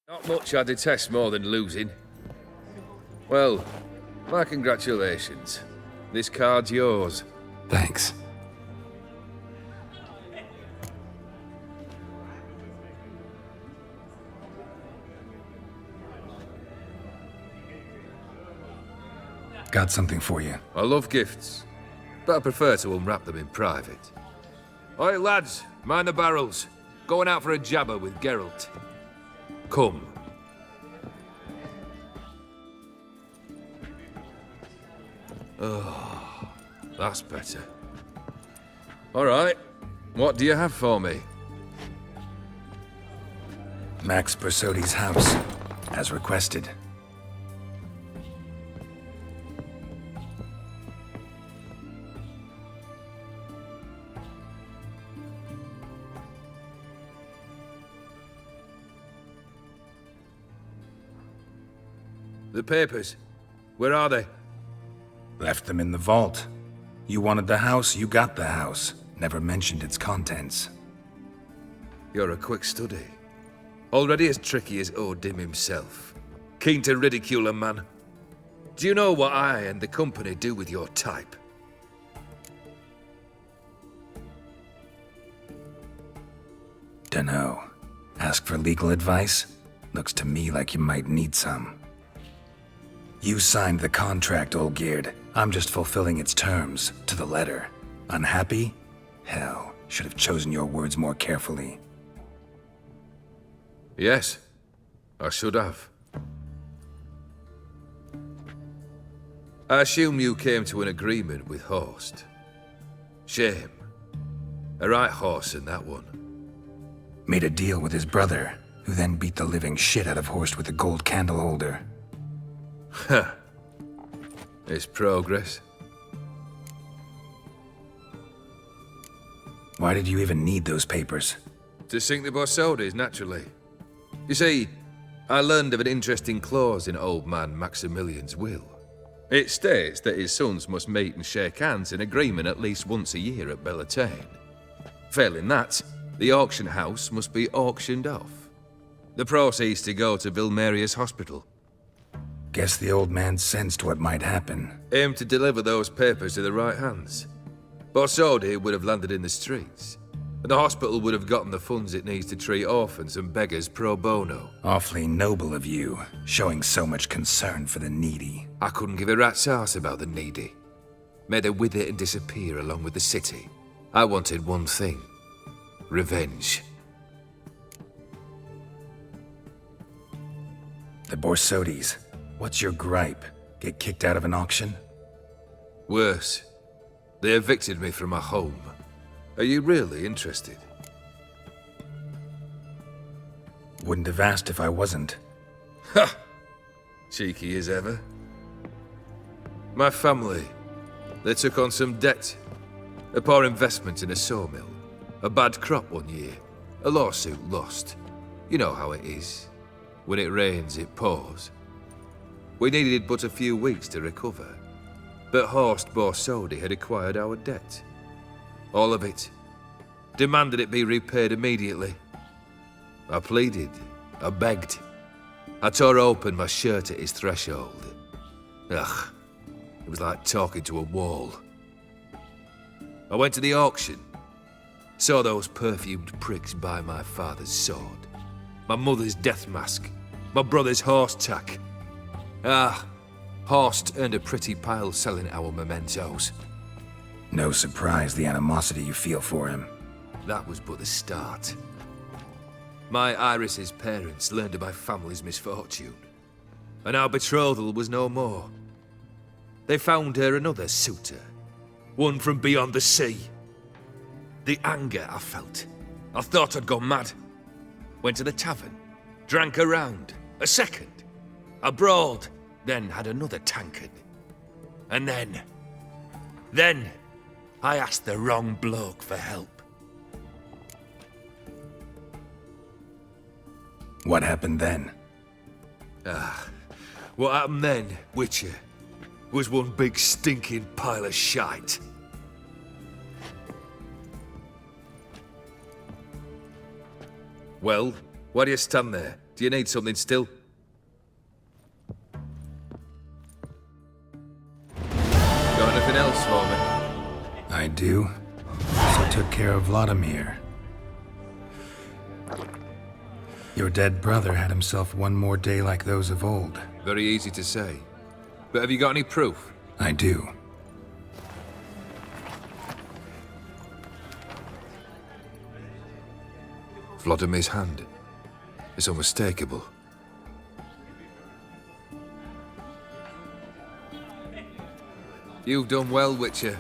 Not much I detest more than losing. Well, my congratulations. This card's yours. Thanks. Got something for you. I love gifts, but I prefer to unwrap them in private. Oi, lads, mind the barrels. Going out for a jabber with Geralt. Come. Oh, that's better. All right, what do you have for me? Max Bersodi's house, as requested. The papers, where are they? Left them in the vault. You wanted the house, you got the house. Never mentioned its contents. You're a quick study. Already as tricky as Odin himself. Keen to ridicule a man. Do you know what I and the company do with your type? Dunno. Ask for legal advice? Looks to me like you might need some. You signed the contract, Olgierd. I'm just fulfilling its terms, to the letter. Unhappy? Hell, should have chosen your words more carefully. Yes, I should have. I assume you came to an agreement with Horst. Shame. A right horse in that one. Made a deal with his brother, who then beat the living shit out of Horst with a gold candle holder. Huh. It's progress. Why did you even need those papers? To sink the Borsodis, naturally. You see, I learned of an interesting clause in old man Maximilian's will. It states that his sons must meet and shake hands in agreement at least once a year at Bellatane. Failing that, the auction house must be auctioned off. The proceeds to go to Vilmeria's hospital. Guess the old man sensed what might happen. Aim to deliver those papers to the right hands. Borsodi would have landed in the streets, and the hospital would have gotten the funds it needs to treat orphans and beggars pro bono. Awfully noble of you, showing so much concern for the needy. I couldn't give a rat's ass about the needy. Made her wither and disappear along with the city. I wanted one thing. Revenge. The Borsodis. What's your gripe? Get kicked out of an auction? Worse. They evicted me from my home. Are you really interested? Wouldn't have asked if I wasn't. Ha! Cheeky as ever. My family, they took on some debt. A poor investment in a sawmill. A bad crop one year. A lawsuit lost. You know how it is. When it rains, it pours. We needed but a few weeks to recover. But Horst Borsodi had acquired our debt. All of it. Demanded it be repaid immediately. I pleaded. I begged. I tore open my shirt at his threshold. Ugh. It was like talking to a wall. I went to the auction. Saw those perfumed pricks buy my father's sword. My mother's death mask. My brother's horse tack. Ah, Horst earned a pretty pile selling our mementos. No surprise the animosity you feel for him. That was but the start. My Iris's parents learned of my family's misfortune, and our betrothal was no more. They found her another suitor, one from beyond the sea. The anger I felt, I thought I'd gone mad. Went to the tavern, drank a round, a second, I brawled, then had another tankard. And then, I asked the wrong bloke for help. What happened then? What happened then, Witcher, was one big stinking pile of shite. Well, why do you stand there? Do you need something still? Got anything else for me? I do. So took care of Vladimir. Your dead brother had himself one more day like those of old. Very easy to say. But have you got any proof? I do. Vladimir's hand. It's unmistakable. You've done well, Witcher.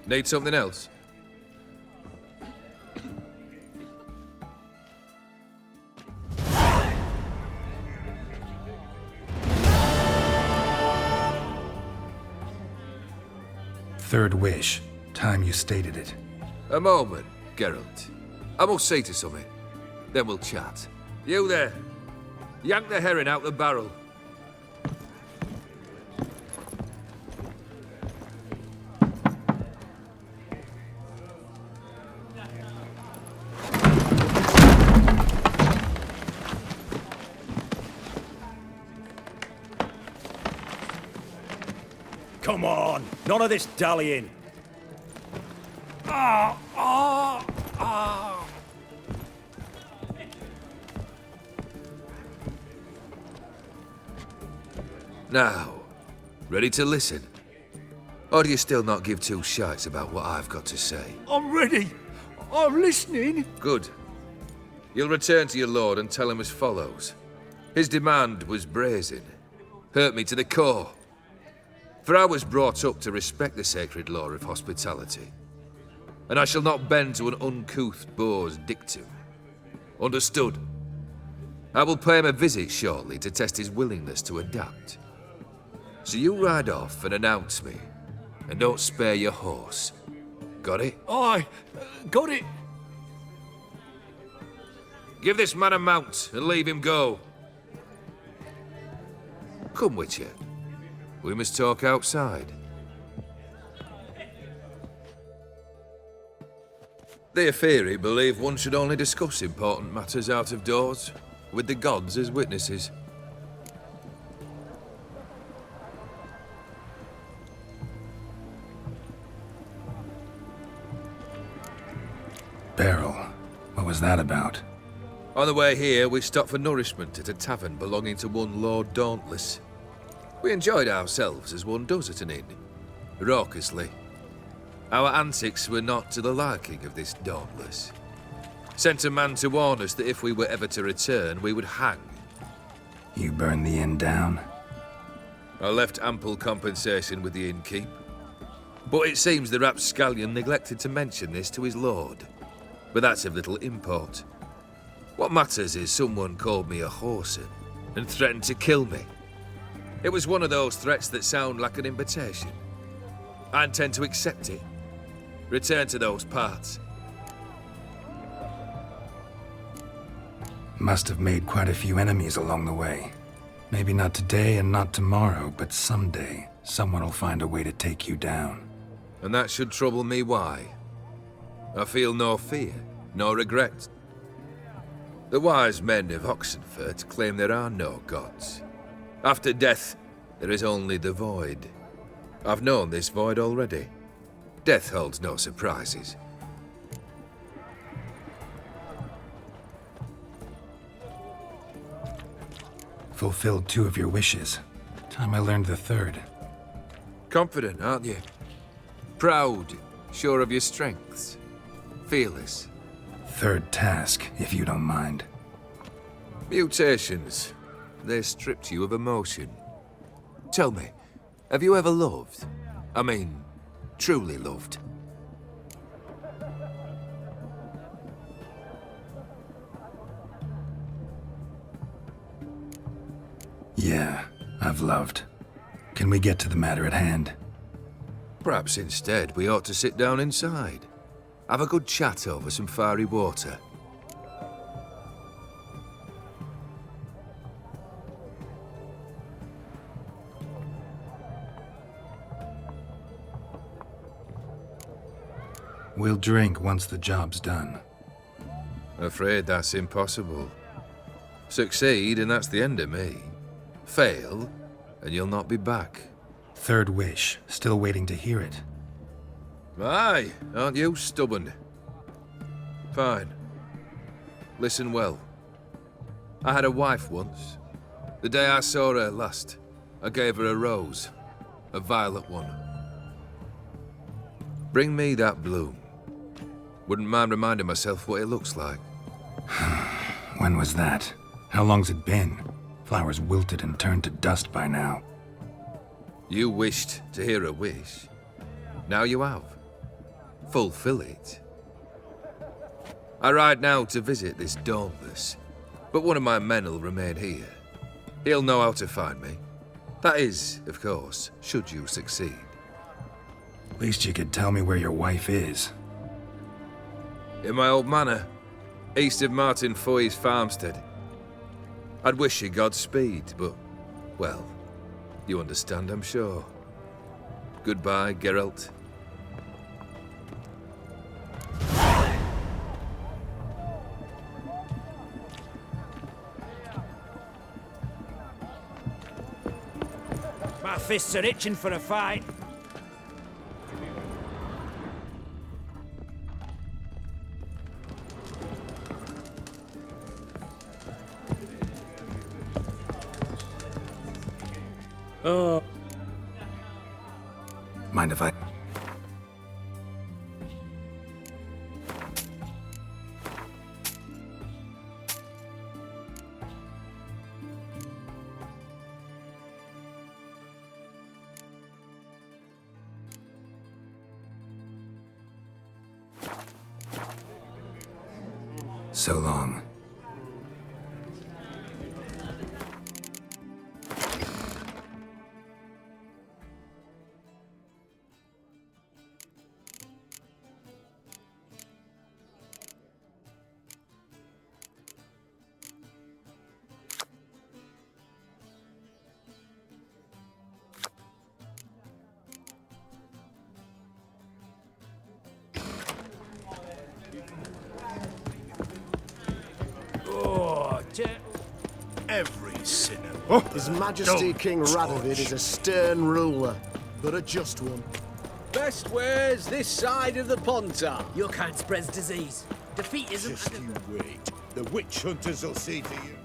Need something else? Third wish. Time you stated it. A moment, Geralt. I must see to something. Then we'll chat. You there. Yank the herring out the barrel. Come on! None of this dallying! Now, ready to listen? Or do you still not give two shites about what I've got to say? I'm ready! I'm listening! Good. You'll return to your lord and tell him as follows. His demand was brazen. Hurt me to the core. For I was brought up to respect the sacred law of hospitality. And I shall not bend to an uncouth boor's dictum. Understood? I will pay him a visit shortly to test his willingness to adapt. So you ride off and announce me. And don't spare your horse. Got it? Aye, got it! Give this man a mount and leave him go. Come, Witcher. We must talk outside. The Aetheri believe one should only discuss important matters out of doors, with the gods as witnesses. Beryl, what was that about? On the way here, we stopped for nourishment at a tavern belonging to one Lord Dauntless. We enjoyed ourselves as one does at an inn, raucously. Our antics were not to the liking of this Dauntless. Sent a man to warn us that if we were ever to return, we would hang. You burned the inn down? I left ample compensation with the innkeep. But it seems the rapscallion neglected to mention this to his lord. But that's of little import. What matters is someone called me a whoreson and threatened to kill me. It was one of those threats that sound like an invitation. I intend to accept it. Return to those parts. Must have made quite a few enemies along the way. Maybe not today and not tomorrow, but someday, someone will find a way to take you down. And that should trouble me why? I feel no fear, no regret. The wise men of Oxenfurt claim there are no gods. After death, there is only the void. I've known this void already. Death holds no surprises. Fulfilled 2 of your wishes. Time I learned the 3rd. Confident, aren't you? Proud, sure of your strengths. Fearless. 3rd task, if you don't mind. Mutations. They stripped you of emotion. Tell me, have you ever loved? I mean, truly loved? Yeah, I've loved. Can we get to the matter at hand? Perhaps instead we ought to sit down inside. Have a good chat over some fiery water. We'll drink once the job's done. Afraid that's impossible. Succeed, and that's the end of me. Fail, and you'll not be back. Third wish. Still waiting to hear it. Aye, aren't you stubborn? Fine. Listen well. I had a wife once. The day I saw her last, I gave her a rose. A violet one. Bring me that bloom. Wouldn't mind reminding myself what it looks like. When was that? How long's it been? Flowers wilted and turned to dust by now. You wished to hear a wish. Now you have. Fulfill it. I ride now to visit this Dauntless, but one of my men will remain here. He'll know how to find me. That is, of course, should you succeed. Least you could tell me where your wife is. In my old manor, east of Martin Foy's farmstead. I'd wish you Godspeed, but, well, you understand, I'm sure. Goodbye, Geralt. My fists are itching for a fight. Oh. Mind if I... So long. Every sinner. His Majesty King Radovid is a stern ruler, but a just one. Best wares this side of the Pontar. Your kind spreads disease. Defeatism Just you wait. The witch hunters will see to you.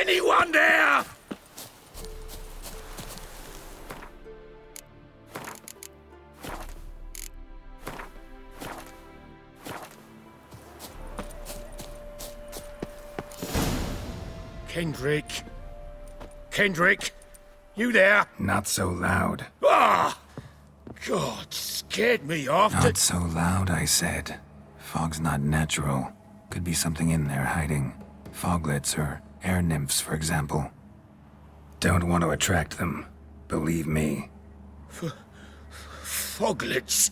Anyone there? Kendrick? Kendrick? You there? Not so loud. Ah! God, scared me off. Not so loud, I said. Fog's not natural. Could be something in there hiding. Foglets or air nymphs, for example. Don't want to attract them. Believe me. Foglets?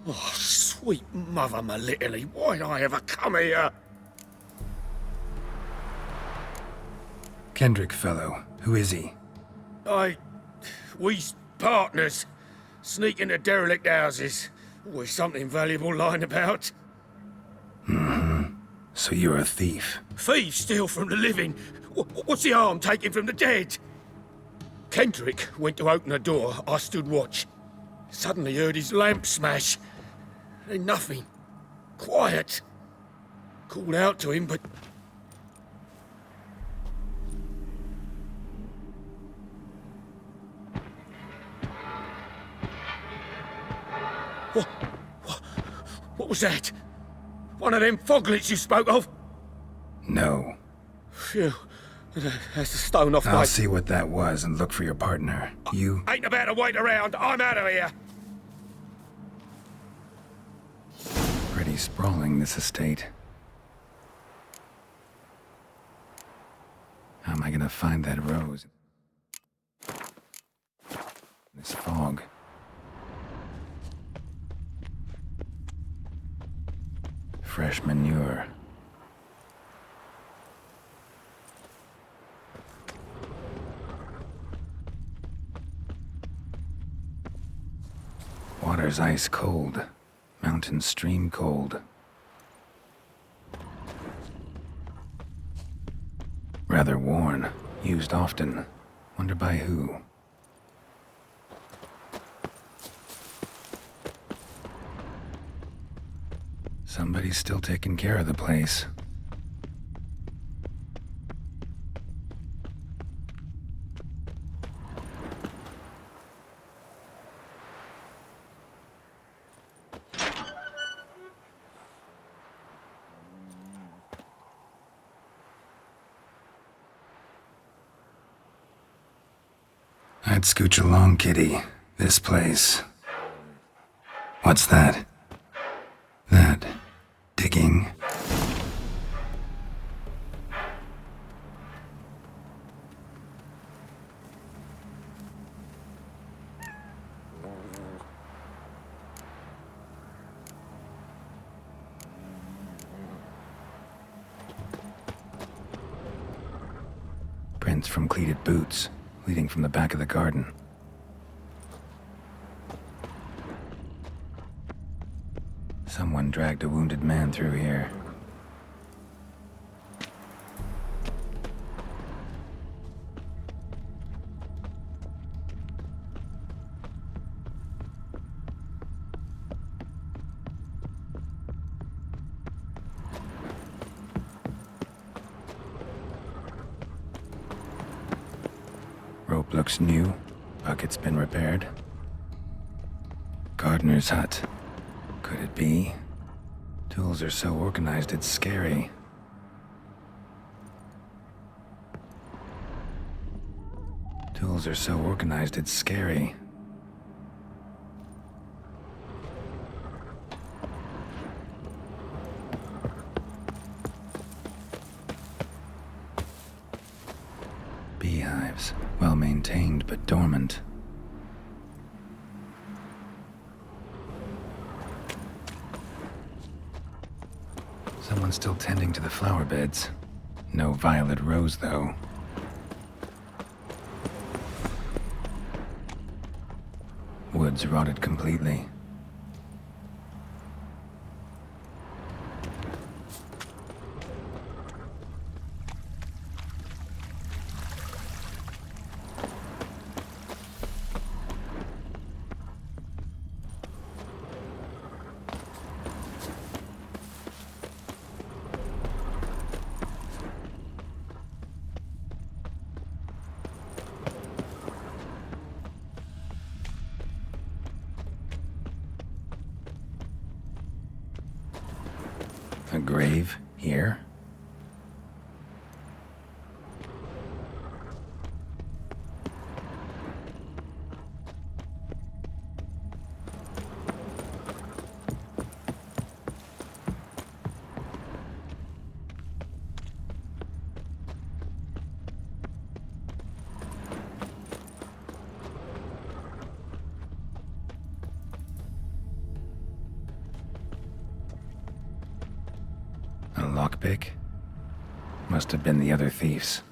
Oh, sweet mother, my little, why'd I ever come here? Kendrick fellow. Who is he? We's partners. Sneak into derelict houses. Always something valuable lying about. So you're a thief. Thieves steal from the living. What's the harm taking from the dead? Kendrick went to open the door. I stood watch. Suddenly heard his lamp smash. Then nothing. Quiet. Called out to him, but... What was that? One of them foglets you spoke of? No. Phew. That's a stone off I'll my... see what that was and look for your partner. You... Ain't about to wait around. I'm out of here. Pretty sprawling, this estate. How am I gonna find that rose? This fog. Fresh manure. Water's ice cold. Mountain stream cold. Rather worn. Used often. Wonder by who. Somebody's still taking care of the place. I'd scooch along, kitty. This place. What's that? That. Digging. Prints from cleated boots, leading from the back of the garden. Someone dragged a wounded man through here. Rope looks new. Bucket's been repaired. Gardener's hut. Could it be? Tools are so organized it's scary. Tools are so organized it's scary. Beehives, well maintained but dormant. Someone's still tending to the flower beds. No violet rose, though. Woods rotted completely. grave here? A lockpick? Must have been the other thieves.